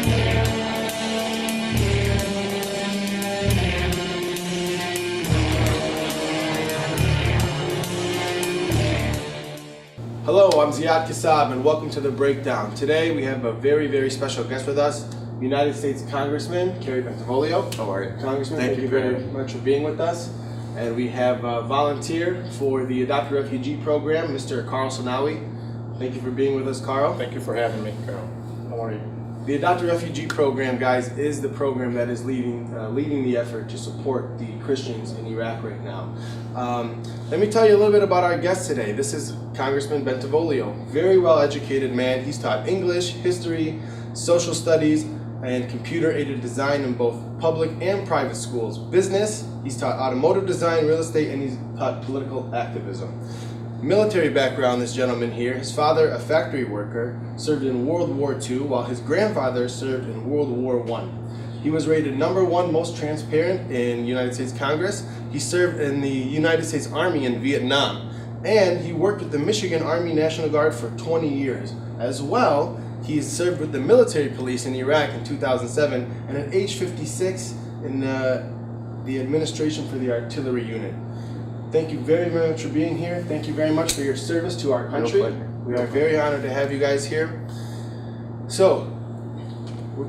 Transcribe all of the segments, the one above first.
Hello, I'm Ziad and welcome to The Breakdown. Today we have a very, very special guest with us, United States Congressman Kerry Bentivolio. How are you? Congressman, thank you very much for being with us. And we have a volunteer for the Adopt a Refugee program, Mr. Karl Senawi. Thank you for being with us, Karl. Thank you for having me, Karl. How are you? The Adopt a Refugee program, guys, is the program that is leading the effort to support the Christians in Iraq right now. Let me tell you a little bit about our guest today. This is Congressman Bentivolio, very well educated man. He's taught English, history, social studies, and computer-aided design in both public and private schools. Business, he's taught automotive design, real estate, and he's taught political activism. Military background, this gentleman here. His father, a factory worker, served in World War II, while his grandfather served in World War I. He was rated #1 most transparent in United States Congress. He served in the United States Army in Vietnam. And he worked with the Michigan Army National Guard for 20 years. As well, he served with the military police in Iraq in 2007, and at age 56 in the administration for the artillery unit. Thank you very, very much for being here. Thank you very much for your service to our country. We are very honored to have you guys here. So,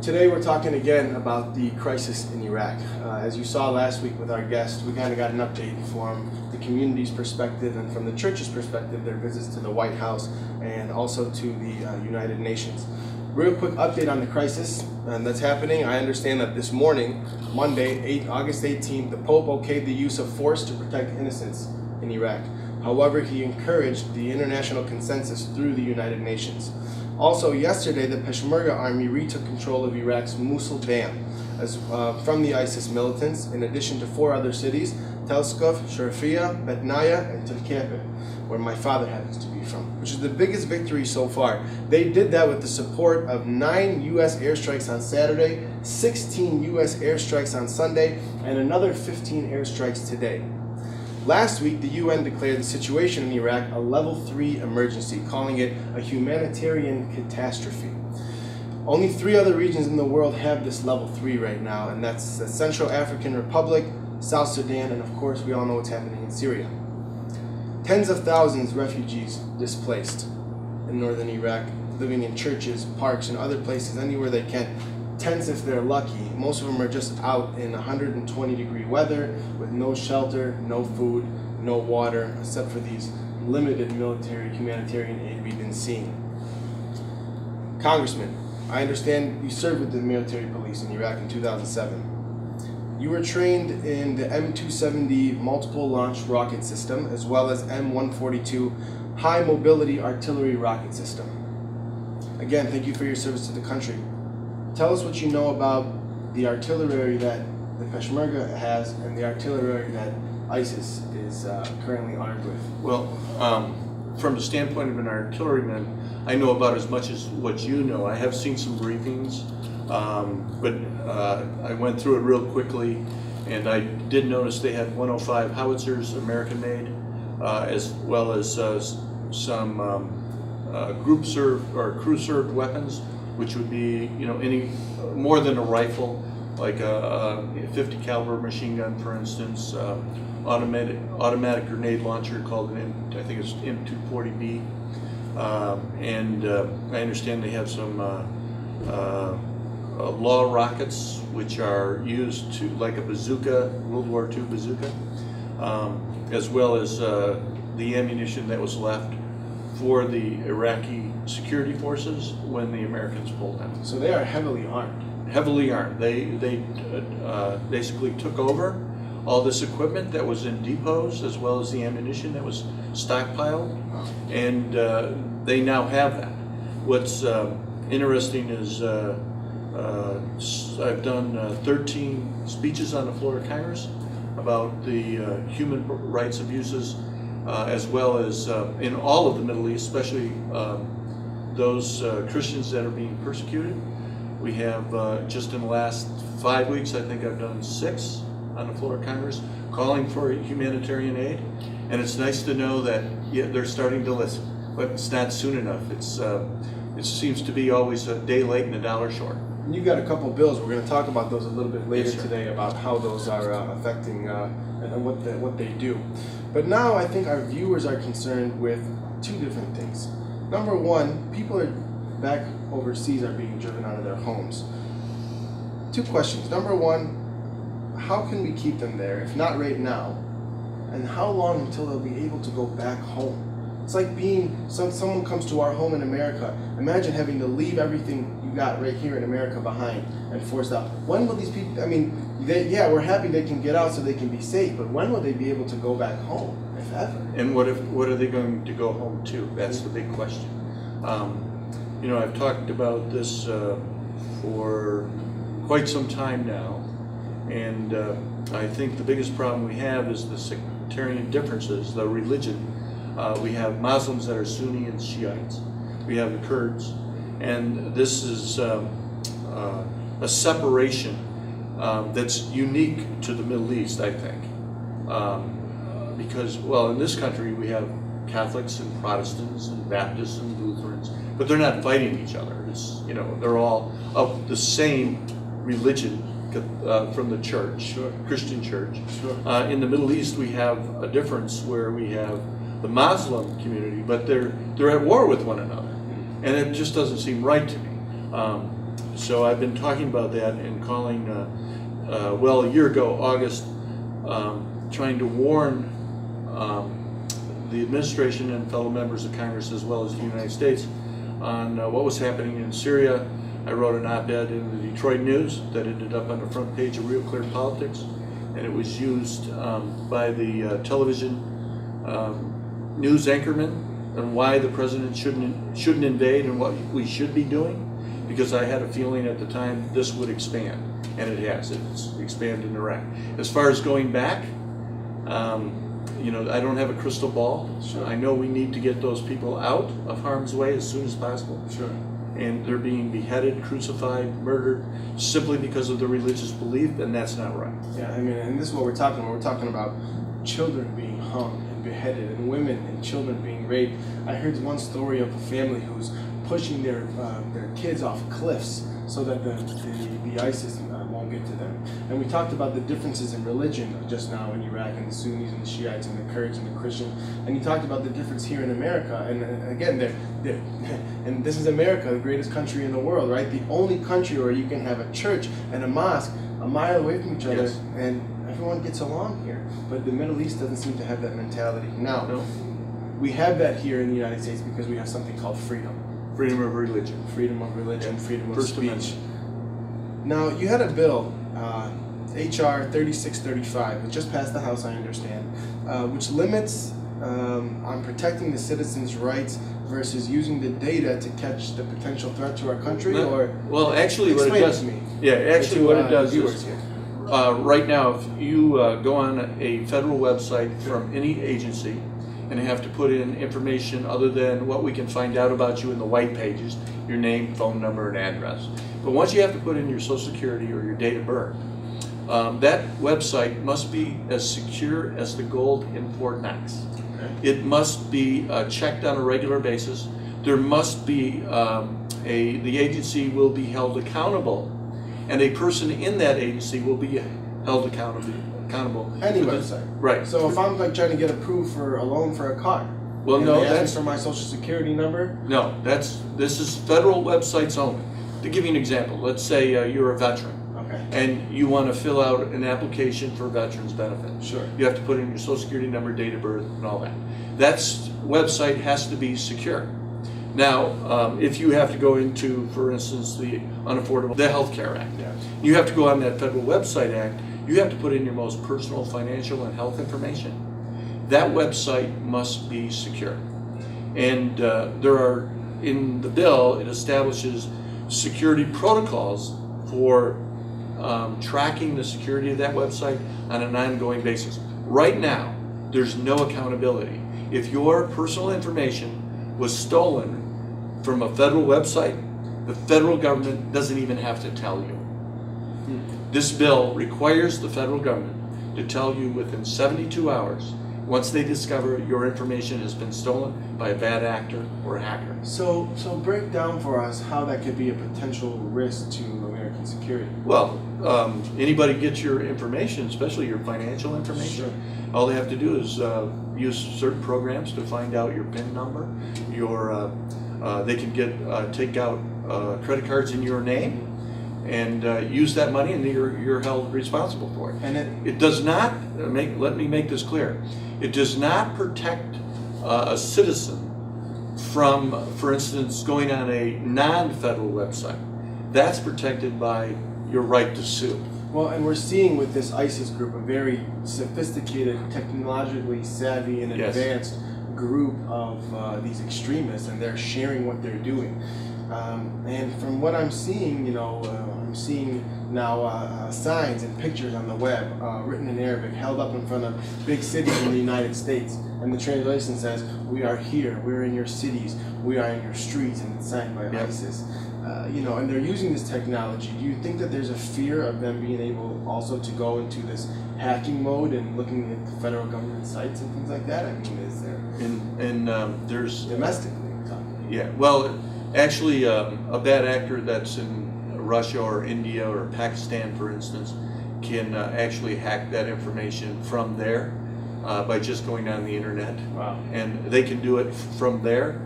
today we're talking again about the crisis in Iraq. As you saw last week with our guest, we kind of got an update from the community's perspective and from the church's perspective, their visits to the White House and also to the United Nations. Real quick update on the crisis that's happening. I understand that this morning, Monday, August 18th, the Pope okayed the use of force to protect innocents in Iraq. However, he encouraged the international consensus through the United Nations. Also, yesterday, the Peshmerga army retook control of Iraq's Mosul Dam from the ISIS militants, in addition to 4 other cities, Telskov, Sharifia, Betnaya, and Telkepe, where my father happens to be from, which is the biggest victory so far. They did that with the support of 9 U.S. airstrikes on Saturday, 16 U.S. airstrikes on Sunday, and another 15 airstrikes today. Last week, the UN declared the situation in Iraq a level 3 emergency, calling it a humanitarian catastrophe. Only 3 other regions in the world have this level 3 right now, and that's the Central African Republic, South Sudan, and of course we all know what's happening in Syria. Tens of thousands of refugees displaced in northern Iraq, living in churches, parks, and other places, anywhere they can. Tents if they're lucky. Most of them are just out in 120-degree weather with no shelter, no food, no water, except for these limited military humanitarian aid we've been seeing. Congressman, I understand you served with the military police in Iraq in 2007. You were trained in the M270 multiple launch rocket system, as well as M142 high mobility artillery rocket system. Again, thank you for your service to the country. Tell us what you know about the artillery that the Peshmerga has and the artillery that ISIS is currently armed with. Well, from the standpoint of an artilleryman, I know about as much as what you know. I have seen some briefings, but I went through it real quickly, and I did notice they had 105 howitzers, American-made, as well as some group-served or crew-served weapons, which would be, any more than a rifle, like a 50 caliber machine gun, for instance, automatic grenade launcher called I think it's M240B, and I understand they have some law rockets, which are used to, like a bazooka, World War II bazooka, as well as the ammunition that was left for the Iraqi security forces when the Americans pulled out. So they are heavily armed. Heavily armed. They basically took over all this equipment that was in depots, as well as the ammunition that was stockpiled, and they now have that. What's interesting is I've done 13 speeches on the floor of Congress about the human rights abuses, as well as in all of the Middle East, especially those Christians that are being persecuted. We have just in the last 5 weeks, I think I've done 6 on the floor of Congress, calling for humanitarian aid. And it's nice to know that they're starting to listen, but it's not soon enough. It seems to be always a day late and a dollar short. And you've got a couple bills. We're going to talk about those a little bit later Yes, sir. today about how those are affecting and what they do. But now I think our viewers are concerned with two different things. Number one, people are back overseas are being driven out of their homes. Two questions. Number one, how can we keep them there, if not right now? And how long until they'll be able to go back home? It's like someone comes to our home in America. Imagine having to leave everything you got right here in America behind and forced out. When will these people, we're happy they can get out so they can be safe, but when will they be able to go back home, if ever? And what are they going to go home to? That's the big question. I've talked about this for quite some time now, and I think the biggest problem we have is the sectarian differences, the religion. We have Muslims that are Sunni and Shiites. We have the Kurds, and this is a separation that's unique to the Middle East, I think, because in this country we have Catholics and Protestants and Baptists and Lutherans, but they're not fighting each other. It's they're all of the same religion from the church, Sure. Christian church. Sure. In the Middle East, we have a difference where we have the Muslim community, but they're at war with one another, and it just doesn't seem right to me. So I've been talking about that and calling, a year ago, August, trying to warn the administration and fellow members of Congress as well as the United States on what was happening in Syria. I wrote an op-ed in the Detroit News that ended up on the front page of Real Clear Politics, and it was used by the television news anchorman on why the president shouldn't invade and what we should be doing, because I had a feeling at the time this would expand, and it has. It's expanded in Iraq. As far as going back, I don't have a crystal ball. Sure. I know we need to get those people out of harm's way as soon as possible. Sure. And they're being beheaded, crucified, murdered simply because of their religious belief, and that's not right. Yeah, and this is what we're talking about. We're talking about children being hung and beheaded, and women and children being raped. I heard one story of a family who's pushing their kids off cliffs so that the ISIS won't get to them. And we talked about the differences in religion just now in Iraq, and the Sunnis and the Shiites and the Kurds and the Christians. And you talked about the difference here in America. And again, and this is America, the greatest country in the world, right? The only country where you can have a church and a mosque a mile away from each other, Yes. and everyone gets along here. But the Middle East doesn't seem to have that mentality. Now, No. we have that here in the United States because we have something called freedom. Freedom of religion. Freedom of religion, Yeah. freedom of First speech. Amendment. Now, you had a bill, H.R. 3635, it just passed the House, I understand, which limits on protecting the citizens' rights versus using the data to catch the potential threat to our country, No. or Well, actually, what it explain it does to me. Yeah, actually, what it does viewers is here. right now, if you go on a federal website from any agency and have to put in information other than what we can find out about you in the white pages, your name, phone number, and address. But once you have to put in your Social Security or your date of birth, that website must be as secure as the gold in Fort Knox. It must be checked on a regular basis. There must be the agency will be held accountable, and a person in that agency will be held accountable. Any for the- website. Right. So if I'm like trying to get approved for a loan for a car, Well, and no, they ask me that's for my Social Security number. no. This is federal websites only. To give you an example, let's say you're a veteran Okay. and you want to fill out an application for veterans benefits. Sure. You have to put in your Social Security number, date of birth, and all that. That website has to be secure. Now, if you have to go into, for instance, the Health Care Act, Yeah. you have to go on that Federal Website Act, you have to put in your most personal, financial, and health information. That website must be secure. And there are, in the bill, it establishes security protocols for tracking the security of that website on an ongoing basis. Right now, there's no accountability. If your personal information was stolen from a federal website, the federal government doesn't even have to tell you. This bill requires the federal government to tell you within 72 hours once they discover your information has been stolen by a bad actor or hacker. So break down for us how that could be a potential risk to American security. Well, anybody gets your information, especially your financial information. Sure. All they have to do is use certain programs to find out your PIN number. They can take out credit cards in your name and use that money, and you're held responsible for it. And it does not let me make this clear. It does not protect a citizen from, for instance, going on a non-federal website. That's protected by your right to sue. well, and we're seeing with this ISIS group a very sophisticated, technologically savvy, and Yes. advanced group of these extremists, and they're sharing what they're doing. And from what I'm seeing, I'm seeing now signs and pictures on the web written in Arabic, held up in front of big cities in the United States. And the translation says, "We are here, we're in your cities, we are in your streets," and it's signed by Yep. ISIS. And they're using this technology. Do you think that there's a fear of them being able also to go into this hacking mode and looking at the federal government sites and things like that? I mean, is there There's domestically talking? Yeah, well, actually, a bad actor that's in Russia or India or Pakistan, for instance, can actually hack that information from there by just going on the internet. Wow. And they can do it from there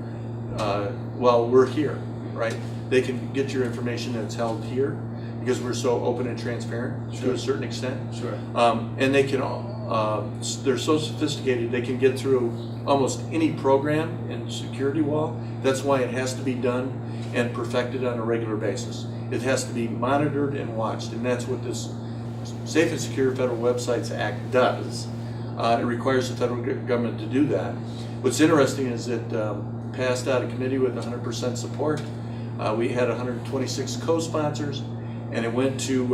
while we're here, right? They can get your information that's held here because we're so open and transparent to Sure. a certain extent. Sure. And they can, they're so sophisticated, they can get through almost any program and security wall. That's why it has to be done and perfected on a regular basis. It has to be monitored and watched, and that's what this Safe and Secure Federal Websites Act does. It requires the federal government to do that. What's interesting is it passed out of committee with 100% support. We had 126 co-sponsors, and it went to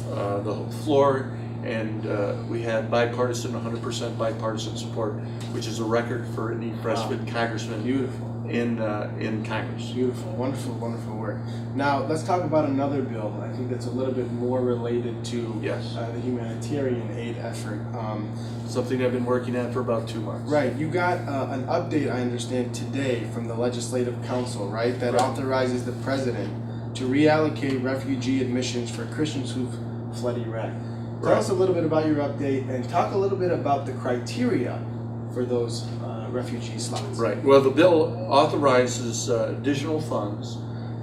the floor, and we had bipartisan, 100% bipartisan support, which is a record for any freshman congressman Beautiful. in Congress. Beautiful, wonderful, wonderful work. Now let's talk about another bill. I think that's a little bit more related to Yes. the humanitarian aid effort. Something I've been working on for about 2 months. Right, you got an update, I understand, today from the Legislative Council, right, that Right. authorizes the president to reallocate refugee admissions for Christians who've fled Iraq. Tell Right. us a little bit about your update and talk a little bit about the criteria for those refugee slots. Right. Well, the bill authorizes additional funds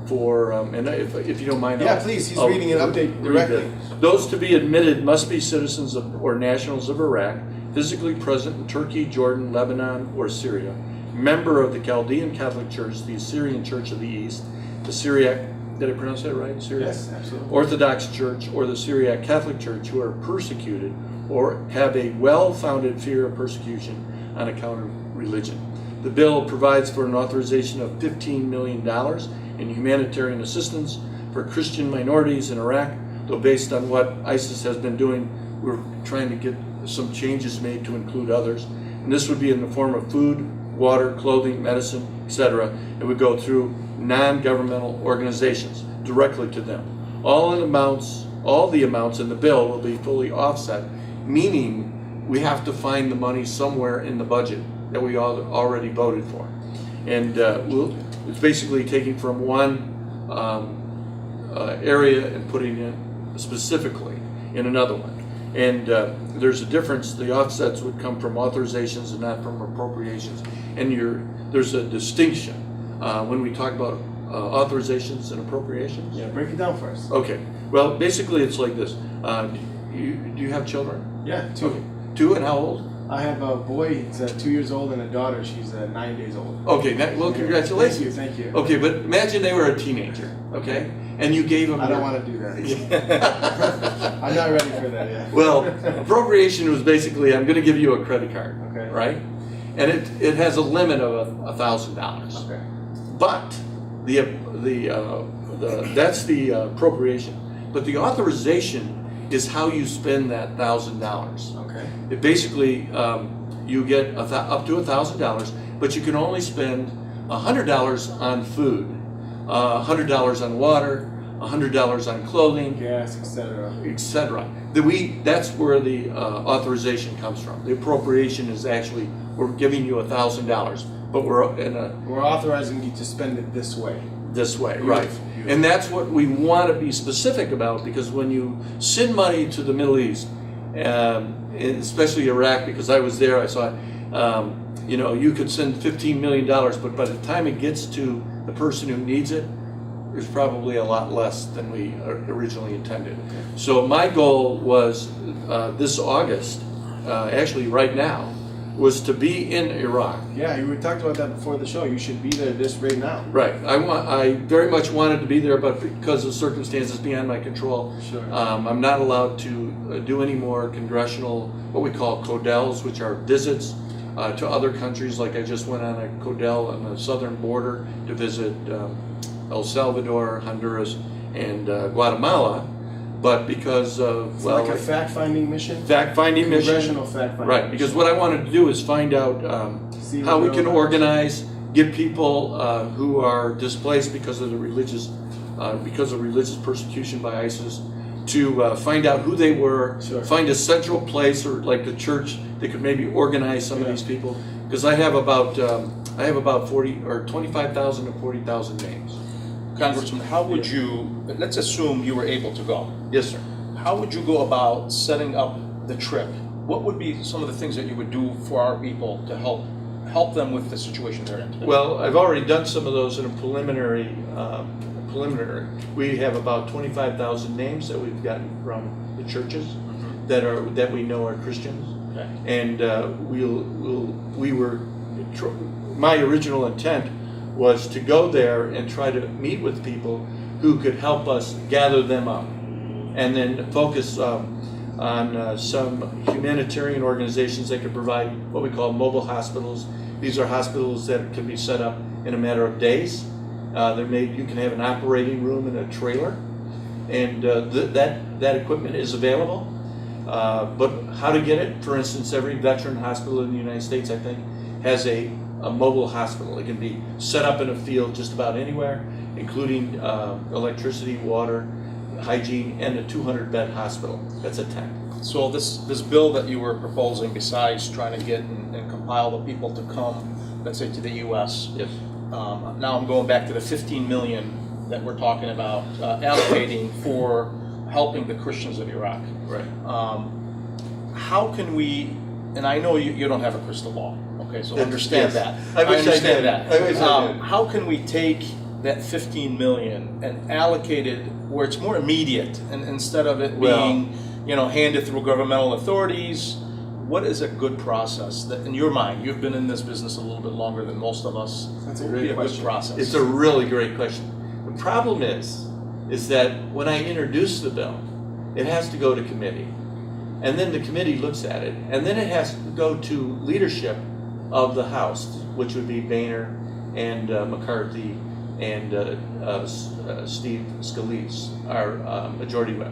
for, and if you don't mind, Yeah, please. He's reading an update read directly. that. Those to be admitted must be citizens of, or nationals of Iraq, physically present in Turkey, Jordan, Lebanon, or Syria, member of the Chaldean Catholic Church, the Assyrian Church of the East, the Syriac, did I pronounce that right? Syriac? Yes, absolutely. Orthodox Church, or the Syriac Catholic Church, who are persecuted or have a well-founded fear of persecution on account of religion. The bill provides for an authorization of $15 million in humanitarian assistance for Christian minorities in Iraq, though based on what ISIS has been doing, we're trying to get some changes made to include others. And this would be in the form of food, water, clothing, medicine, etc. It would go through non-governmental organizations directly to them. All the amounts in the bill will be fully offset, meaning we have to find the money somewhere in the budget that we already voted for. And it's basically taking from one area and putting it specifically in another one. And there's a difference. The offsets would come from authorizations and not from appropriations. And there's a distinction when we talk about authorizations and appropriations. Yeah, break it down for us. Okay. Well, basically it's like this. Do you have children? Yeah, two. Okay. 2, and how old? I have a boy, he's 2 years old, and a daughter, she's 9 days old. Okay, well, congratulations. Thank you. Okay, but imagine they were a teenager, okay? And you gave them... I don't want to do that. I'm not ready for that yet. Well, appropriation was basically, I'm going to give you a credit card, Okay. right? And it has a limit of $1,000. Okay. But that's the appropriation. But the authorization is how you spend that $1,000. Okay. It basically, you get up to $1,000, but you can only spend $100 on food, $100 on water, $100 on clothing, Gas, etc. etc. That's where the authorization comes from. The appropriation is actually, we're giving you $1,000, but we're authorizing you to spend it this way. This way, right. And that's what we want to be specific about, because when you send money to the Middle East, especially Iraq, because I was there, I saw, you could send $15 million, but by the time it gets to the person who needs it, there's probably a lot less than we originally intended. So my goal was this August, actually right now, was to be in Iraq. Yeah, we talked about that before the show. You should be there this right now. Right. I very much wanted to be there, but because of circumstances beyond my control, sure. I'm not allowed to do any more congressional, what we call codels, which are visits to other countries. Like I just went on a codel on the southern border to visit El Salvador, Honduras, and Guatemala. But because of, like a fact-finding mission? Fact-finding mission. Congressional fact-finding right, because what I wanted to do is find out how we can organize, get people who are displaced because of religious persecution by ISIS, to find out who they were, sure. Find a central place, or like the church that could maybe organize some of these people. Because I have about 40 or 25,000 to 40,000 names. Congressman, how would you, let's assume you were able to go. Yes, sir. How would you go about setting up the trip? What would be some of the things that you would do for our people to help them with the situation they're in today? Well, I've already done some of those in a preliminary. We have about 25,000 names that we've gotten from the churches that we know are Christians. Okay. And my original intent was to go there and try to meet with people who could help us gather them up, and then focus on some humanitarian organizations that could provide what we call mobile hospitals. These are hospitals that can be set up in a matter of days. You can have an operating room in a trailer, and that equipment is available. But how to get it? For instance, every veteran hospital in the United States, I think, has a mobile hospital. It can be set up in a field just about anywhere, including electricity, water, hygiene, and a 200-bed hospital. That's a tent. So this bill that you were proposing, besides trying to get and compile the people to come, let's say, to the U.S. Yes. Now I'm going back to the 15 million that we're talking about allocating for helping the Christians of Iraq. Right. How can we? And I know you don't have a crystal ball. Okay, so understand that. I wish I understand did. that. I wish I did. How can we take that 15 million and allocate it where it's more immediate, and instead of it being, handed through governmental authorities? What is a good process that, in your mind, you've been in this business a little bit longer than most of us? That's a What would great be a question. good process? It's a really great question. The problem is that when I introduce the bill, it has to go to committee, and then the committee looks at it, and then it has to go to leadership of the House, which would be Boehner and McCarthy and Steve Scalise, our majority whip.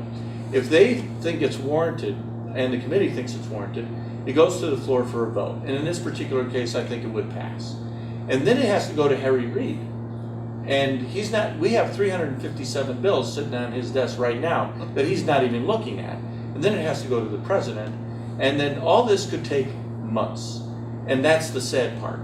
If they think it's warranted, and the committee thinks it's warranted, it goes to the floor for a vote. And in this particular case, I think it would pass. And then it has to go to Harry Reid. And we have 357 bills sitting on his desk right now that he's not even looking at. And then it has to go to the president. And then all this could take months. And that's the sad part.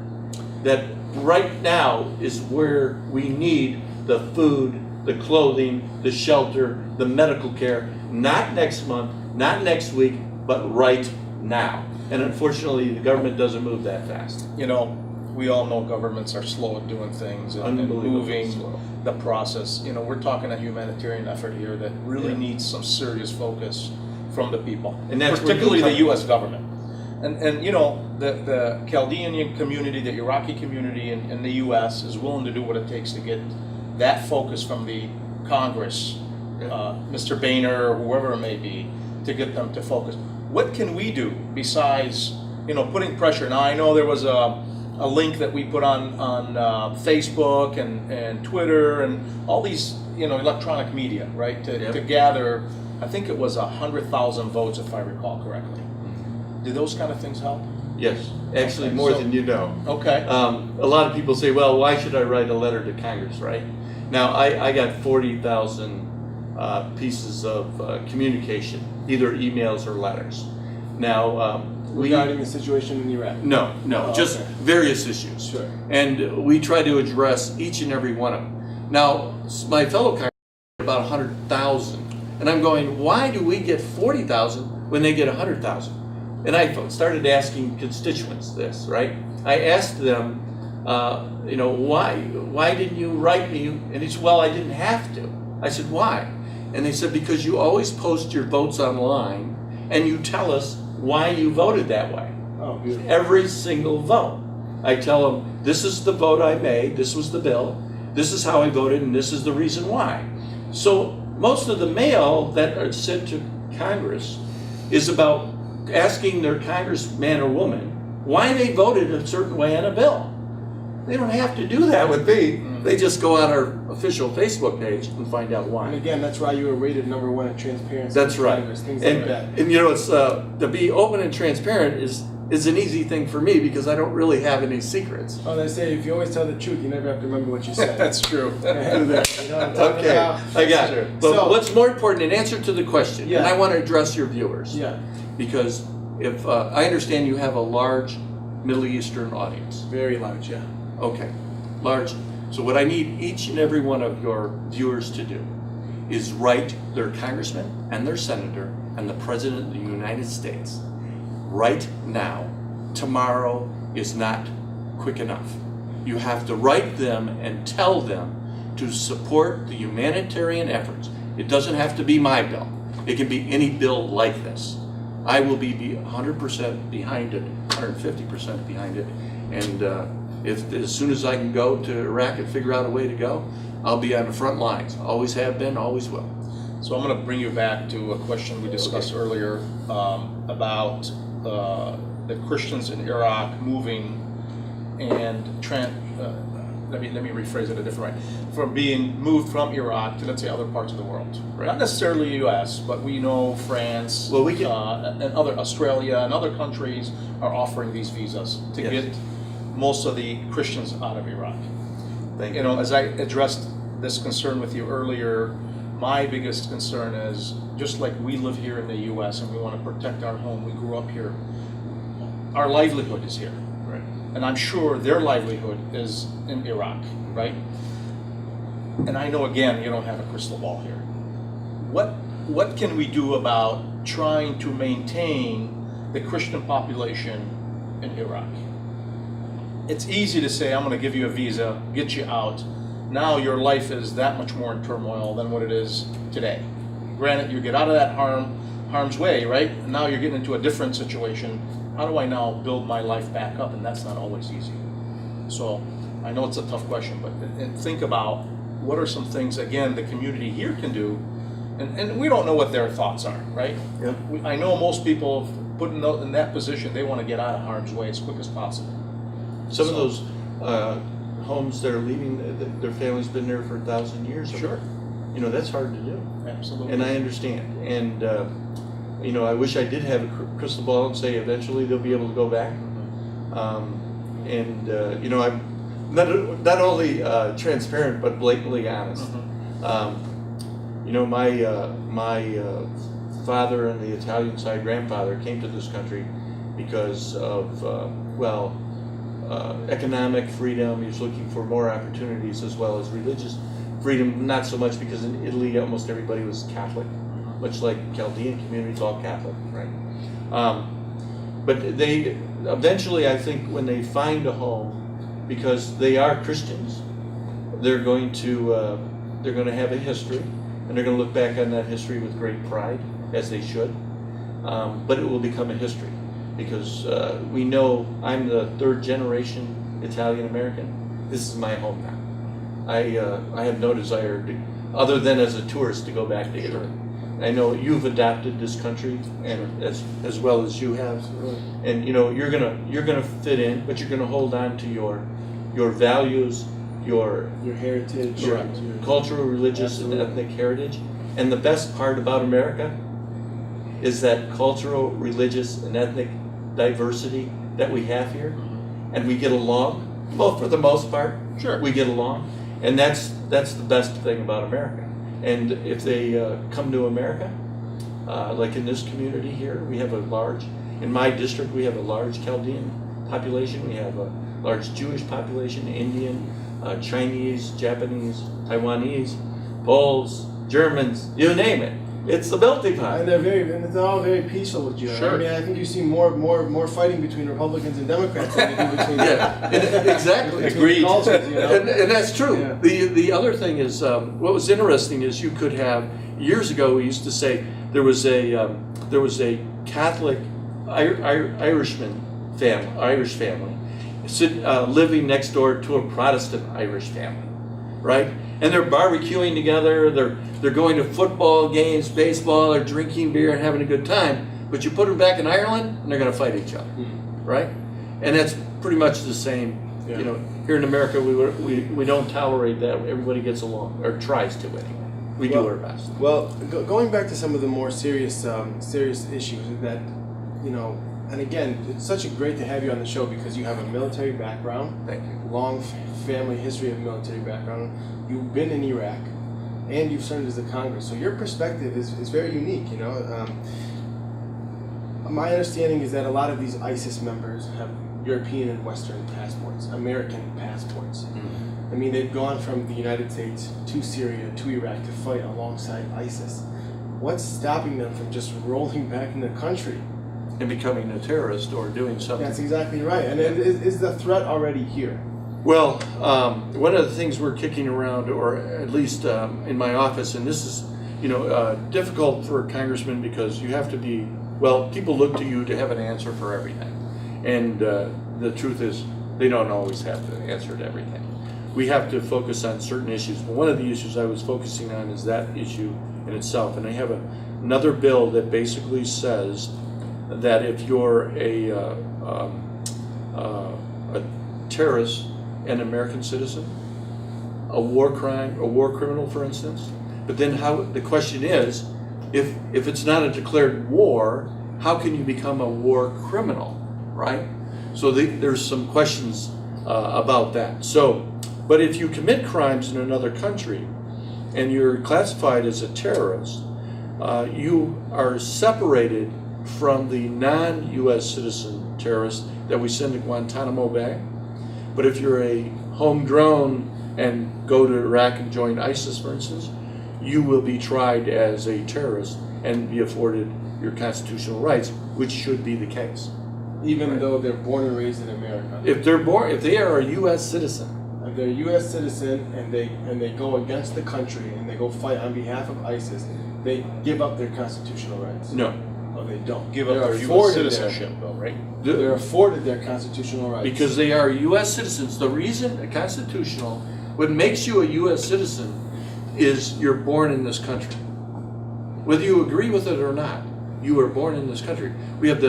That right now is where we need the food, the clothing, the shelter, the medical care, not next month, not next week, but right now. And unfortunately, the government doesn't move that fast. We all know governments are slow at doing things and moving the process. We're talking a humanitarian effort here that really needs some serious focus from the people, and that's particularly the U.S. government. And the Chaldean community, the Iraqi community in the U.S. is willing to do what it takes to get that focus from the Congress, Mr. Boehner or whoever it may be, to get them to focus. What can we do besides, putting pressure? Now, I know there was a link that we put on Facebook and Twitter and all these, electronic media, right? To gather, I think it was 100,000 votes, if I recall correctly. Do those kind of things help? Yes, actually more than you know. Okay. A lot of people say, well, why should I write a letter to Congress, right? Now, I got 40,000 pieces of communication, either emails or letters. Now, Regarding the situation in Iraq? no, Oh, just okay. various issues. Sure. And we try to address each and every one of them. Now, my fellow Congressmen get about 100,000, and I'm going, why do we get 40,000 when they get 100,000? And I started asking constituents this, right? I asked them, why didn't you write me? And he said, well, I didn't have to. I said, why? And they said, because you always post your votes online, and you tell us why you voted that way. Oh, beautiful. Every single vote. I tell them, this is the vote I made, this was the bill, this is how I voted, and this is the reason why. So most of the mail that are sent to Congress is about asking their congressman or woman why they voted a certain way on a bill. They don't have to do that with me. They just go on our official Facebook page and find out And why. again, that's why you were rated #1 in transparency. That's in right. Congress, things like that. And it's to be open and transparent is an easy thing for me because I don't really have any secrets. Oh, they say if you always tell the truth, you never have to remember what you said. That's true. You know what I'm talking Okay, about? I got Sure. it. But So- what's more important, in answer to the question, Yeah. and I want to address your viewers, Yeah, because if I understand you have a large Middle Eastern audience. very large, yeah. Okay, large. So what I need each and every one of your viewers to do is write their congressman and their senator and the president of the United States right now. Tomorrow is not quick enough. You have to write them and tell them to support the humanitarian efforts. It doesn't have to be my bill. It can be any bill like this. I will be 100% behind it, 150% behind it, and if as soon as I can go to Iraq and figure out a way to go, I'll be on the front lines. Always have been, always will. So I'm going to bring you back to a question we discussed earlier about the Christians in Iraq moving and let me rephrase it a different way. From being moved from Iraq to, let's say, other parts of the world. Right. Not necessarily U.S., but we know France, Well, we can- and other Australia and other countries are offering these visas to Yes. get most of the Christians out of Iraq. Thank You know, as I addressed this concern with you earlier, my biggest concern is just like we live here in the U.S. and we want to protect our home, we grew up here, our livelihood is here. Right. And I'm sure their livelihood is in Iraq, right? And I know, again, you don't have a crystal ball here. What can we do about trying to maintain the Christian population in Iraq? It's easy to say, I'm going to give you a visa, get you out. Now your life is that much more in turmoil than what it is today. Granted, you get out of that harm's way, right? And now you're getting into a different situation. How do I now build my life back up? And that's not always easy. So I know it's a tough question, but and think about what are some things, again, the community here can do. And we don't know what their thoughts are, right? Yep. I know most people put in that position, they want to get out of harm's way as quick as possible. Some of those homes that are leaving, their family's been there for 1,000 years. Sure. You know, that's hard to do. Absolutely. And I understand. And, I wish I did have a crystal ball and say eventually they'll be able to go back. I'm not only transparent, but blatantly honest. My father and the Italian side grandfather came to this country because of, economic freedom. He was looking for more opportunities as well as religious freedom, not so much because in Italy almost everybody was Catholic, much like Chaldean communities, all Catholic, right? But they eventually, I think, when they find a home, because they are Christians, they're going to have a history, and they're going to look back on that history with great pride, as they should. But it will become a history, because we know I'm the third generation Italian American. This is my home now. I have no desire to, other than as a tourist, to go back to Italy. I know you've adopted this country, and as well as you have, and you're gonna fit in, but you're gonna hold on to your values, your heritage, your cultural, religious, and ethnic heritage. And the best part about America is that cultural, religious, and ethnic diversity that we have here, and we get along. Well, for the most part, Sure. we get along, and that's the best thing about America. And if they come to America, like in this community here, we have in my district, we have a large Chaldean population. We have a large Jewish population, Indian, Chinese, Japanese, Taiwanese, Poles, Germans, you name it. It's the melting pot. And it's all very peaceful with you. Sure. I mean, I think you see more fighting between Republicans and Democrats than you do between Exactly. between Agreed. cultures, you know? And that's true. Yeah. The other thing is, what was interesting is you could have, years ago we used to say there was a Catholic Irish family living next door to a Protestant Irish family, right? And they're barbecuing together, they're going to football games, baseball, or drinking beer and having a good time, but you put them back in Ireland and they're going to fight each other, right? And that's pretty much the same. Yeah. You know, here in America, we don't tolerate that. Everybody gets along, or tries to anyway. We do our best. Well, going back to some of the more serious issues that, you know, and again, it's such great to have you on the show because you have a military background. Thank you. Long family history of military background. You've been in Iraq, and you've served as a Congress. So your perspective is very unique, you know. My understanding is that a lot of these ISIS members have European and Western passports, American passports. I mean, they've gone from the United States to Syria to Iraq to fight alongside ISIS. What's stopping them from just rolling back in the country? And becoming a terrorist or doing something. That's exactly right. And is the threat already here? Well, one of the things we're kicking around, or at least in my office, and this is, difficult for a congressman because you have to be, well, people look to you to have an answer for everything. And the truth is, they don't always have to answer to everything. We have to focus on certain issues. But one of the issues I was focusing on is that issue in itself. And I have another bill that basically says that if you're a terrorist, an American citizen, a war criminal, for instance, but then the question is, if it's not a declared war, how can you become a war criminal, right? So there's some questions about that. So, but if you commit crimes in another country and you're classified as a terrorist, you are separated from the non-U.S. citizen terrorists that we send to Guantanamo Bay. But if you're a homegrown and go to Iraq and join ISIS, for instance, you will be tried as a terrorist and be afforded your constitutional rights, which should be the case. Even though they're born and raised in America. If they are a U.S. citizen. If they're a U.S. citizen and they go against the country and they go fight on behalf of ISIS, they give up their constitutional rights. No. Oh, they don't. Give up They're their U.S. afforded citizenship, though, right? They're afforded their constitutional rights. Because they are U.S. citizens. The reason what makes you a U.S. citizen is you're born in this country. Whether you agree with it or not, you were born in this country. We have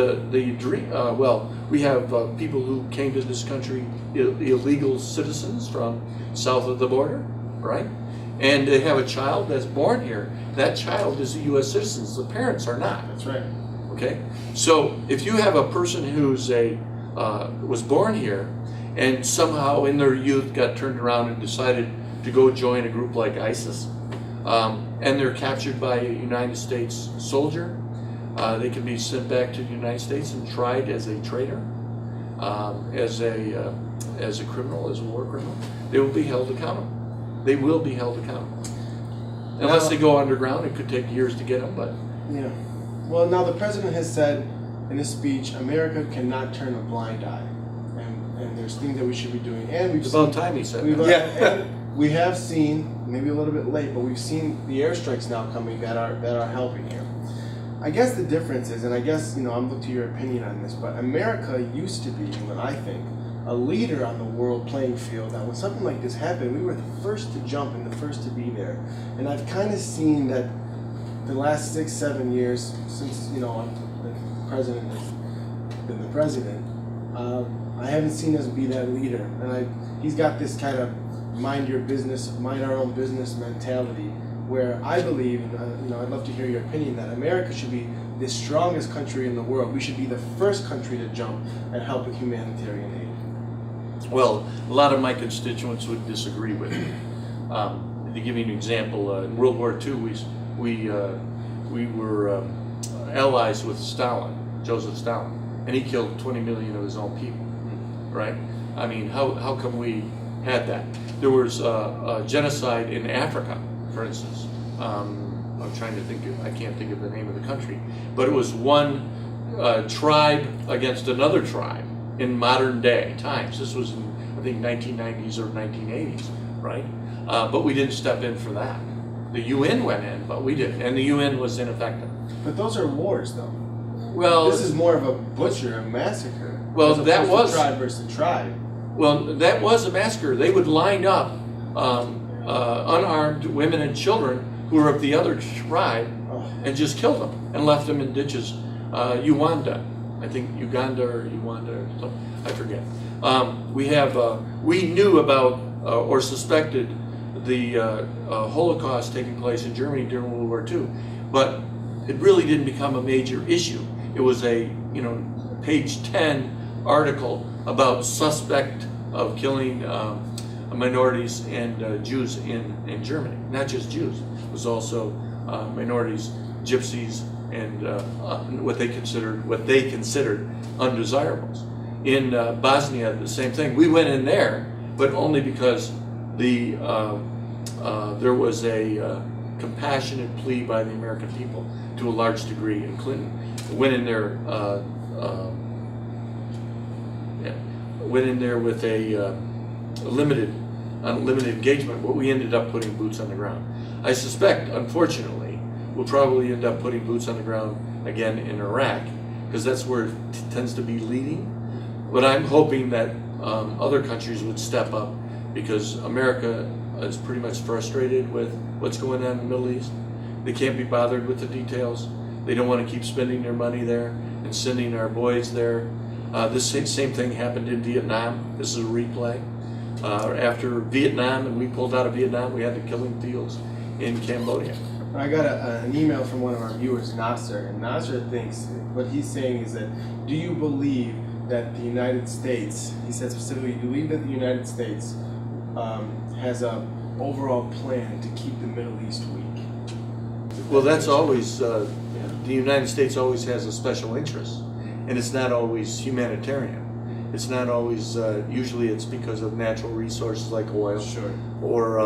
we have people who came to this country, illegal citizens from south of the border, right? And they have a child that's born here. That child is a U.S. citizen. The parents are not. That's right. Okay? So if you have a person who's was born here and somehow in their youth got turned around and decided to go join a group like ISIS, and they're captured by a United States soldier, they can be sent back to the United States and tried as a traitor, as a criminal, as a war criminal. They will be held accountable. They will be held accountable. Unless they go underground, it could take years to get them, but... Yeah. Well, now the president has said in his speech, America cannot turn a blind eye. And there's things that we should be doing. And we've It's about time he said that. And we have seen, maybe a little bit late, but we've seen the airstrikes now coming that are helping here. I guess the difference is, and I guess, I'm looking to your opinion on this, but America used to be, when I think, a leader on the world playing field. Now, when something like this happened, we were the first to jump and the first to be there. And I've kind of seen that the last 6-7 years since, the president has been the president, I haven't seen us be that leader. And he's got this kind of mind our own business mentality, where I believe, I'd love to hear your opinion, that America should be the strongest country in the world. We should be the first country to jump and help with humanitarian aid. Well, a lot of my constituents would disagree with me. to give you an example, in World War II, we were allies with Stalin, Joseph Stalin, and he killed 20 million of his own people, right? I mean, how come we had that? There was a genocide in Africa, for instance. I'm trying to think, I can't think of the name of the country, but it was one tribe against another tribe in modern day times. This was in, I think, 1990s or 1980s, right? But we didn't step in for that. The UN went in, but we didn't, and the UN was ineffective. But those are wars, though. Well, This is more of a butcher, a massacre. Well, as opposed that to was- tribe versus tribe. well, that was a massacre. They would line up unarmed women and children who were of the other tribe and just kill them and left them in ditches. Uganda, I think Uganda or Uganda or something, I forget. We knew about or suspected the Holocaust taking place in Germany during World War II, but it really didn't become a major issue. It was a page 10 article about suspect of killing minorities and Jews in Germany. Not just Jews, it was also minorities, gypsies, and what they considered undesirables. In Bosnia, the same thing. We went in there, but only because there was a compassionate plea by the American people to a large degree, and Clinton went in there. Went in there with a limited engagement, but we ended up putting boots on the ground. I suspect, unfortunately, we'll probably end up putting boots on the ground again in Iraq, because that's where it tends to be leading. But I'm hoping that other countries would step up, because America is pretty much frustrated with what's going on in the Middle East. They can't be bothered with the details. They don't want to keep spending their money there and sending our boys there. This same thing happened in Vietnam. This is a replay. After Vietnam, and we pulled out of Vietnam, we had the killing fields in Cambodia. I got an email from one of our viewers, Nasser, and Nasser thinks, what he's saying is that, do you believe that the United States, he said specifically, do you believe that the United States has a overall plan to keep the Middle East weak? Well, that's always, the United States always has a special interest, and it's not always humanitarian. It's not always, usually it's because of natural resources like oil, Sure. or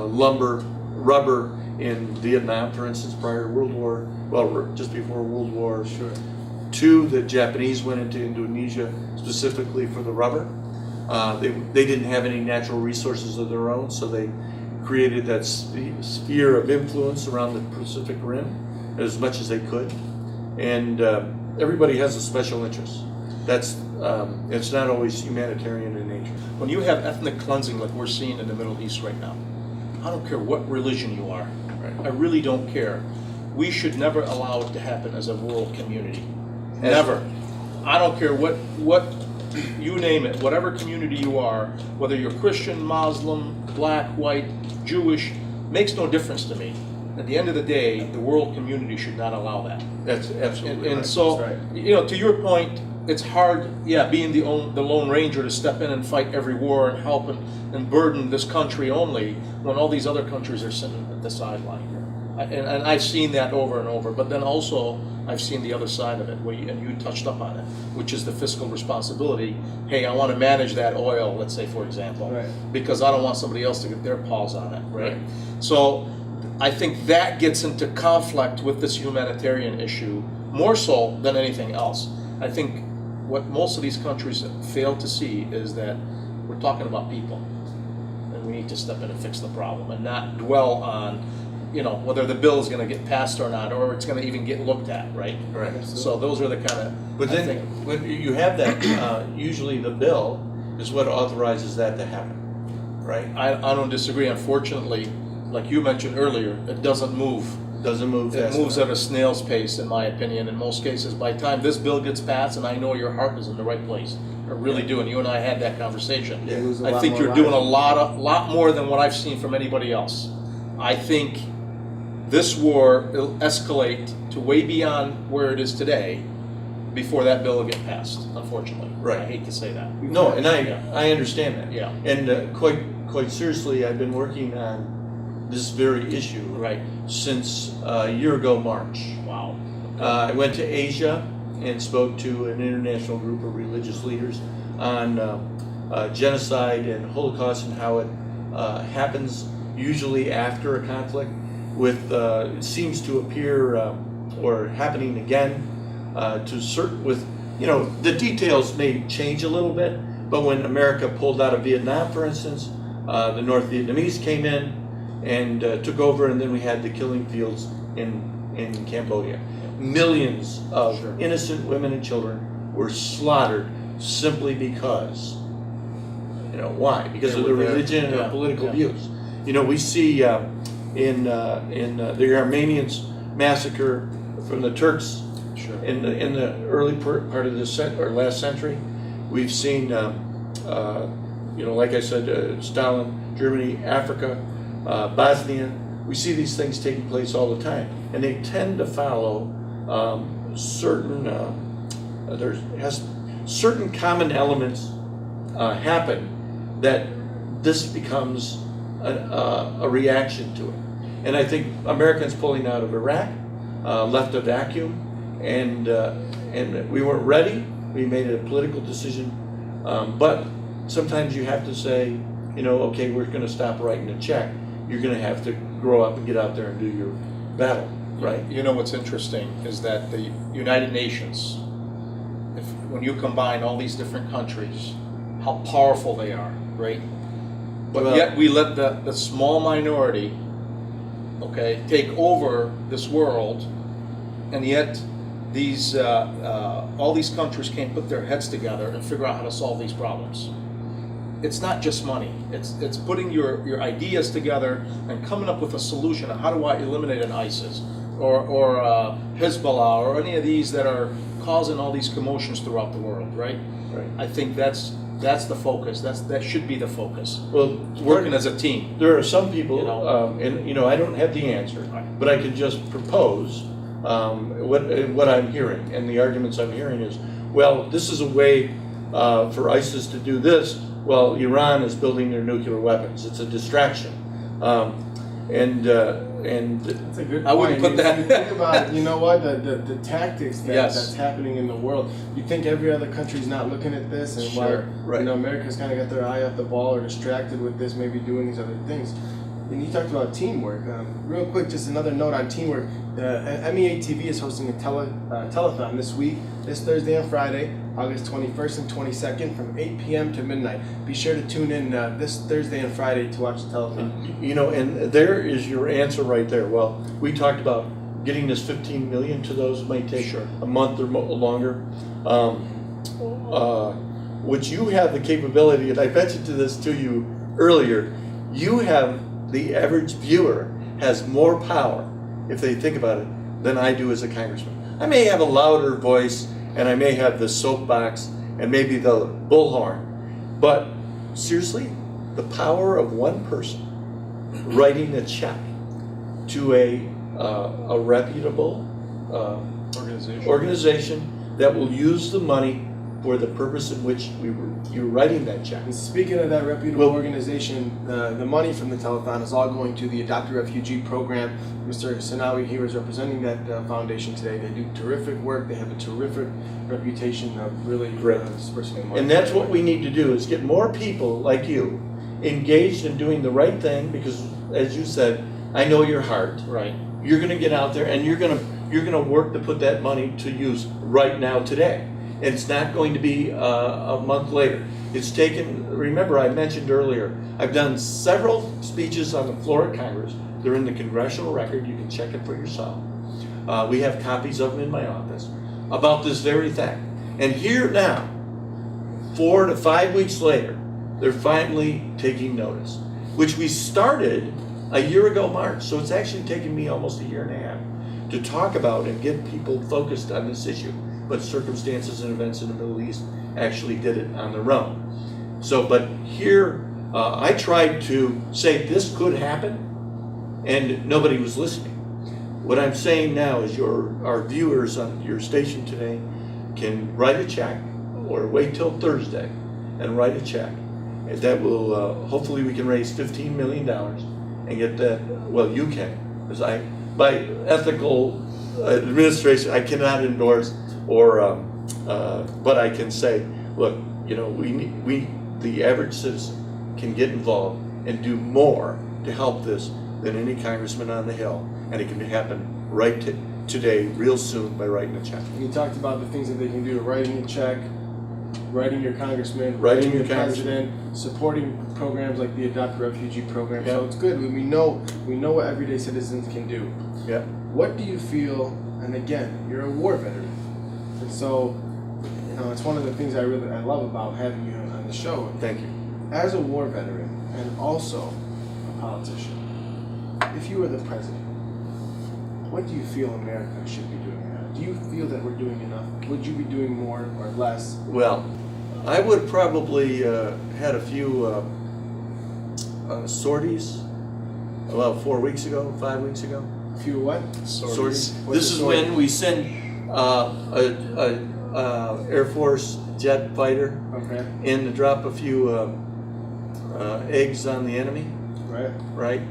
lumber, rubber in Vietnam, for instance, prior to World War, well, just before World War Sure. II, the Japanese went into Indonesia specifically for the rubber. They didn't have any natural resources of their own, so they created that sphere of influence around the Pacific Rim as much as they could. And everybody has a special interest. That's it's not always humanitarian in nature. When you have ethnic cleansing like we're seeing in the Middle East right now, I don't care what religion you are. Right. I really don't care. We should never allow it to happen as a world community. Never. I don't care what you name it, whatever community you are, whether you're Christian, Muslim, black, white, Jewish, makes no difference to me. At the end of the day, the world community should not allow that. That's absolutely And right. so, That's right. to your point, it's hard, being the Lone Ranger to step in and fight every war and help and burden this country only when all these other countries are sitting at the sideline. And I've seen that over and over. But then also, I've seen the other side of it, and you touched up on it, which is the fiscal responsibility. Hey, I want to manage that oil, let's say, for example, Right. because I don't want somebody else to get their paws on it, right? Right. So I think that gets into conflict with this humanitarian issue more so than anything else. I think what most of these countries fail to see is that we're talking about people, and we need to step in and fix the problem and not dwell on whether the bill is going to get passed or not, or it's going to even get looked at, right? Right. So those are the kind of. But then, when you have that, usually the bill is what authorizes that to happen, right? I don't disagree. Unfortunately, like you mentioned earlier, it doesn't move. Doesn't move It fast moves enough. at a snail's pace, in my opinion, in most cases. By the time this bill gets passed, and I know your heart is in the right place, I really do, and you and I had that conversation. They lose a I lot think more you're doing a lives. lot more than what I've seen from anybody else. I think this war will escalate to way beyond where it is today before that bill will get passed, unfortunately. Right. I hate to say that. No, and Yeah. I understand that. Yeah. And quite seriously, I've been working on this very issue Right. since a year ago, March. Wow. I went to Asia and spoke to an international group of religious leaders on genocide and Holocaust and how it happens usually after a conflict. With it seems to appear or happening again with the details may change a little bit, but when America pulled out of Vietnam, for instance, the North Vietnamese came in and took over, and then we had the killing fields in Cambodia. Millions of innocent women and children were slaughtered simply because, why? Because of their religion or political views. We see in the Armenians massacre from the Turks in the early part of this last century. We've seen, like I said, Stalin, Germany, Africa, Bosnia. We see these things taking place all the time, and they tend to follow certain certain common elements happen that this becomes a reaction to it. And I think Americans pulling out of Iraq left a vacuum, and we weren't ready. We made a political decision, but sometimes you have to say, okay, we're going to stop writing a check. You're going to have to grow up and get out there and do your battle, right? What's interesting is that the United Nations, when you combine all these different countries, how powerful they are, right? But yet we let the small minority, take over this world, and yet these all these countries can't put their heads together and figure out how to solve these problems. It's not just money. It's putting your ideas together and coming up with a solution on how do I eliminate an ISIS or Hezbollah or any of these that are causing all these commotions throughout the world, right? Right. I think that's the focus. That should be the focus. Well, Working as a team. there are some people, and I don't have the answer, but I can just propose what I'm hearing, and the arguments I'm hearing is, well, this is a way for ISIS to do this. Well, Iran is building their nuclear weapons. It's a distraction, and That's a good point. I wouldn't put that. You think about it, the tactics that's happening in the world. You think every other country's not looking at this, and while America's kind of got their eye off the ball or distracted with this, maybe doing these other things. And you talked about teamwork. Real quick, just another note on teamwork. MEA TV is hosting a telethon this week, this Thursday and Friday, August 21st and 22nd from 8 p.m. to midnight. Be sure to tune in this Thursday and Friday to watch the telethon. And there is your answer right there. Well, we talked about getting this 15 million to those. It might take a month or longer. Which you have the capability, and I mentioned this to you earlier, the average viewer has more power, if they think about it, than I do as a congressman. I may have a louder voice, and I may have the soapbox, and maybe the bullhorn, but seriously, the power of one person writing a check to a reputable organization that will use the money for the purpose in which you're writing that check. And speaking of that reputable organization, the money from the telethon is all going to the Adopt a Refugee program. Mr. Senawi here is representing that foundation today. They do terrific work. They have a terrific reputation of really dispersing the money. And that's what we need to do, is get more people like you engaged in doing the right thing, because, as you said, I know your heart. Right. You're going to get out there and you're going to work to put that money to use right now today. And it's not going to be a month later. It's taken, remember I mentioned earlier, I've done several speeches on the floor of Congress. They're in the congressional record. You can check it for yourself. We have copies of them in my office about this very thing. And here now, 4 to 5 weeks later, they're finally taking notice, which we started a year ago March. So it's actually taken me almost a year and a half to talk about and get people focused on this issue. But circumstances and events in the Middle East actually did it on their own. So, but here, I tried to say this could happen, and nobody was listening. What I'm saying now is our viewers on your station today can write a check, or wait till Thursday and write a check. That will, hopefully we can raise $15 million, and get that, well, you can, because by ethical administration, I cannot endorse or, but I can say, look, you know, the average citizen can get involved and do more to help this than any congressman on the Hill, and it can happen right today, real soon, by writing a check. And you talked about the things that they can do: writing a check, writing your congressman, Writing your your congressman. president, supporting programs like the Adopt a Refugee program. Yeah. So it's good. We know what everyday citizens can do. Yeah. What do you feel? And again, you're a war veteran, and so you know it's one of the things I love about having you on the show. Thank you. As a war veteran and also a politician, if you were the president, what do you feel America should be doing now? Do you feel that we're doing enough? Would you be doing more or less? Well, I would probably had a few sorties about 4 weeks ago, 5 weeks ago. A few what? Sorties. What's This a is sortie? when we send a Air Force jet fighter Okay. in to drop a few eggs on the enemy, Right. right?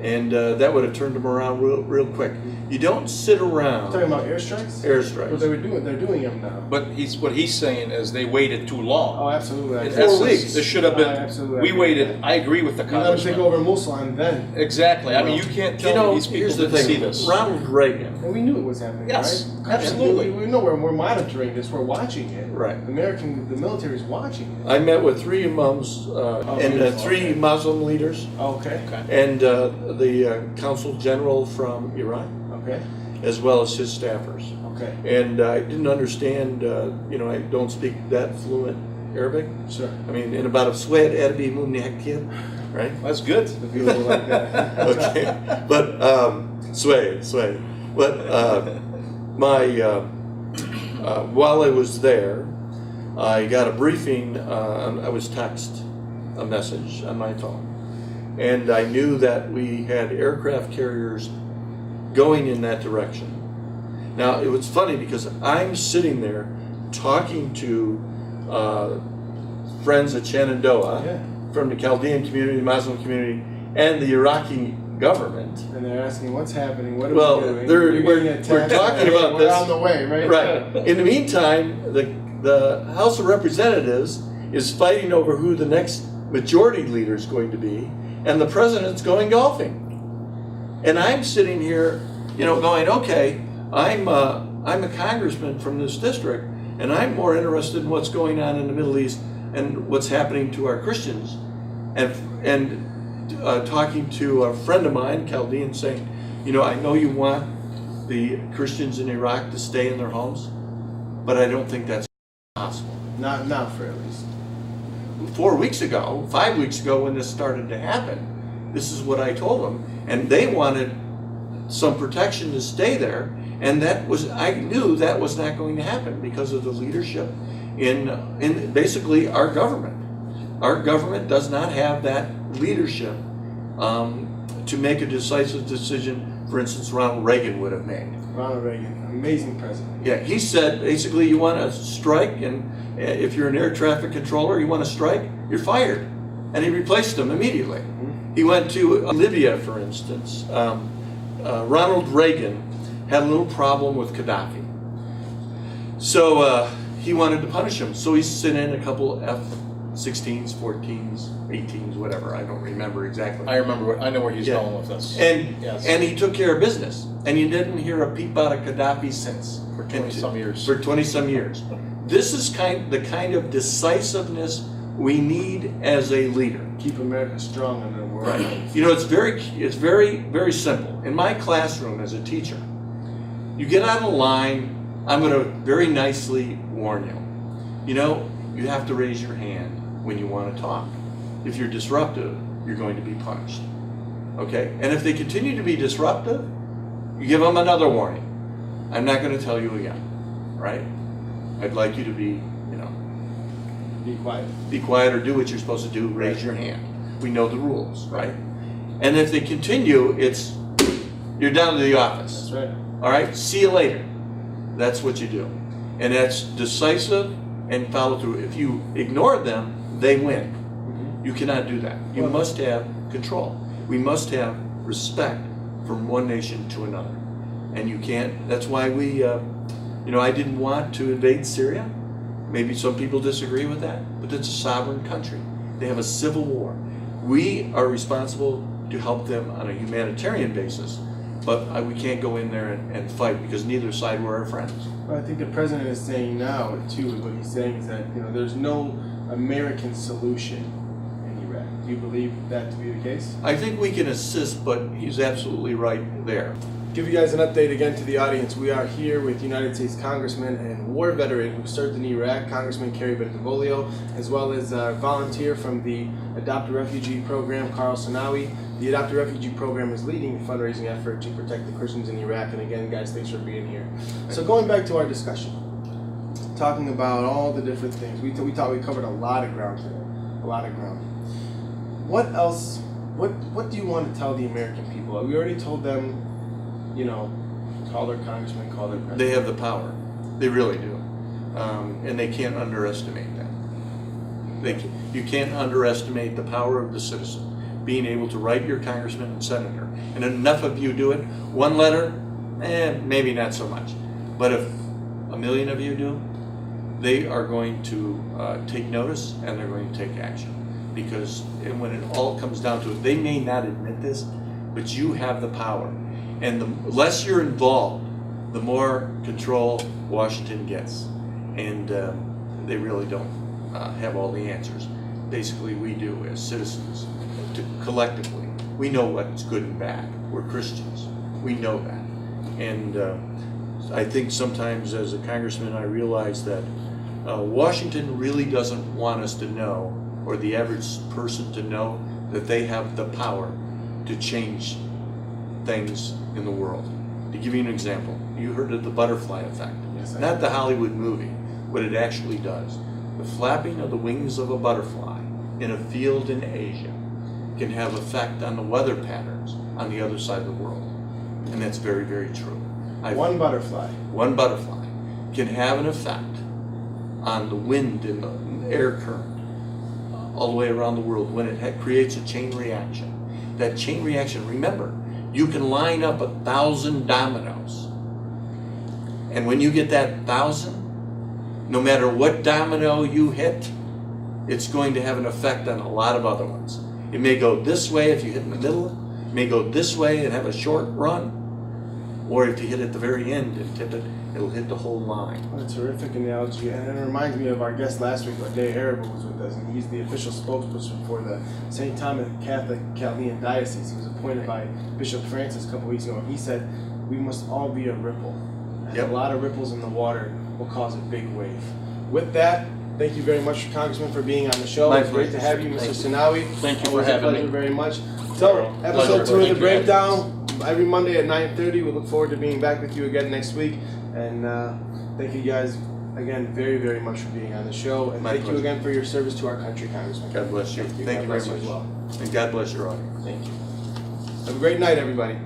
And that would have turned them around real quick. You don't sit around. Talking about airstrikes? Airstrikes. What they were doing, they're doing them now. But what he's saying is they waited too long. Oh, absolutely. In 4 essence, weeks. there should have been. Absolutely. We waited. I agree with the You let them take congressman. over Mosul and then. Exactly. I mean, you can't You tell know, me these people here's the didn't see thing. this. Ronald Reagan. And we knew it was happening, Yes, right? absolutely. We know we're monitoring this. We're watching it. Right. The military is watching it. I met with 3 imams and beautiful. 3 Okay. Muslim leaders Okay. Okay. and the Consul General from Iran, Okay. as well as his staffers. Okay. And I didn't understand, you know, I don't speak that fluent Arabic. Sure. I mean, in about a sweat, Arabi Munakir, right? That's good. The people like that. Okay. But, sway. But while I was there, I got a briefing, I was texted a message on my phone. And I knew that we had aircraft carriers going in that direction. Now, it was funny because I'm sitting there talking to friends at Shenandoah Yeah. from the Chaldean community, the Muslim community, and the Iraqi government. And they're asking what's happening. What are Well, we doing? they're- You're we're- getting a we're text, talking hey, about we're this. on the way, right? Right. In the meantime, the House of Representatives is fighting over who the next majority leader is going to be, and the president's going golfing. And I'm sitting here, you know, going, okay, I'm a congressman from this district, and I'm more interested in what's going on in the Middle East and what's happening to our Christians, and talking to a friend of mine, Chaldean, saying, you know, I know you want the Christians in Iraq to stay in their homes, but I don't think that's possible. Not now, for at least. 4 weeks ago, 5 weeks ago, when this started to happen, this is what I told them, and they wanted some protection to stay there, and I knew that was not going to happen because of the leadership in basically our government. Our government does not have that leadership to make a decisive decision, for instance, Ronald Reagan would have made. Ronald Reagan, amazing president. Yeah, he said basically you want to strike, and if you're an air traffic controller, you want to strike, you're fired. And he replaced them immediately. Mm-hmm. He went to Libya, for instance. Ronald Reagan had a little problem with Gaddafi. So he wanted to punish him. So he sent in a couple F-16s, 14s, 18s, whatever. I don't remember exactly. I remember. I know where he's Yeah. going with this. And Yes. and he took care of business. And you didn't hear a peep out of Gaddafi since. For 20-some years. For 20-some years. This is the kind of decisiveness we need as a leader. Keep America strong in the world. Right. You know, it's very simple. In my classroom as a teacher, you get out of line, I'm going to very nicely warn you. You know, you have to raise your hand when you want to talk. If you're disruptive, you're going to be punished. Okay? And if they continue to be disruptive, you give them another warning. I'm not going to tell you again. Right? I'd like you to be, you know, Be quiet. or do what you're supposed to do, raise your hand. We know the rules, right? And if they continue, you're down to the office. That's right. All right, see you later. That's what you do. And that's decisive and follow through. If you ignore them, they win. You cannot do that. You Well, must have control. We must have respect from one nation to another. And you can't, that's why we, I didn't want to invade Syria. Maybe some people disagree with that, but it's a sovereign country. They have a civil war. We are responsible to help them on a humanitarian basis, but we can't go in there and fight because neither side were our friends. Well, I think the president is saying now, too, what he's saying is that there's no American solution in Iraq. Do you believe that to be the case? I think we can assist, but he's absolutely right there. Give you guys an update again to the audience. We are here with United States Congressman and war veteran who served in Iraq, Congressman Kerry Bentivolio, as well as a volunteer from the Adopt a Refugee program, Karl Senawi. The Adopt a Refugee program is leading a fundraising effort to protect the Christians in Iraq. And again, guys, thanks for being here. So going back to our discussion, talking about all the different things. We covered a lot of ground today, a lot of ground. What else? What do you want to tell the American people? We already told them, call their congressman, call their president. They have the power. They really do. And they can't underestimate that. You can't underestimate the power of the citizen. Being able to write your congressman and senator. And enough of you do it. One letter, maybe not so much. But if 1 million of you do, they are going to take notice and they're going to take action. Because when it all comes down to it, they may not admit this, but you have the power. And the less you're involved, the more control Washington gets. And they really don't have all the answers. Basically, we do as citizens, collectively. We know what's good and bad. We're Christians. We know that. And I think sometimes as a congressman, I realize that Washington really doesn't want us to know, or the average person to know, that they have the power to change things in the world. To give you an example, you heard of the butterfly effect. Yes, Not the Hollywood movie, what it actually does. The flapping of the wings of a butterfly in a field in Asia can have effect on the weather patterns on the other side of the world. And that's very, very true. One butterfly can have an effect on the wind and the air current all the way around the world when it creates a chain reaction. That chain reaction, remember, you can line up 1,000 dominoes. And when you get that 1,000, no matter what domino you hit, it's going to have an effect on a lot of other ones. It may go this way if you hit in the middle, it may go this way and have a short run, or if you hit at the very end and tip it, it'll hit the whole line. What a terrific analogy. And it reminds me of our guest last week, Day Arab, who was with us, and he's the official spokesperson for the St. Thomas Catholic Chaldean Diocese. He was appointed by Bishop Francis a couple weeks ago, and he said, we must all be a ripple. And a lot of ripples in the water will cause a big wave. With that, thank you very much, Congressman, for being on the show. My It's great to have you, Mr. Senawi. Thank you for Always a having pleasure me. very much. So, episode 2 of The Thank you. Breakdown, every Monday at 9:30. We look forward to being back with you again next week. And thank you guys again very, very much for being on the show. And My thank you pleasure. again for your service to our country, Congressman. God bless you. Thank God you very bless much. as well. And God bless your audience. Thank you. Have a great night, everybody.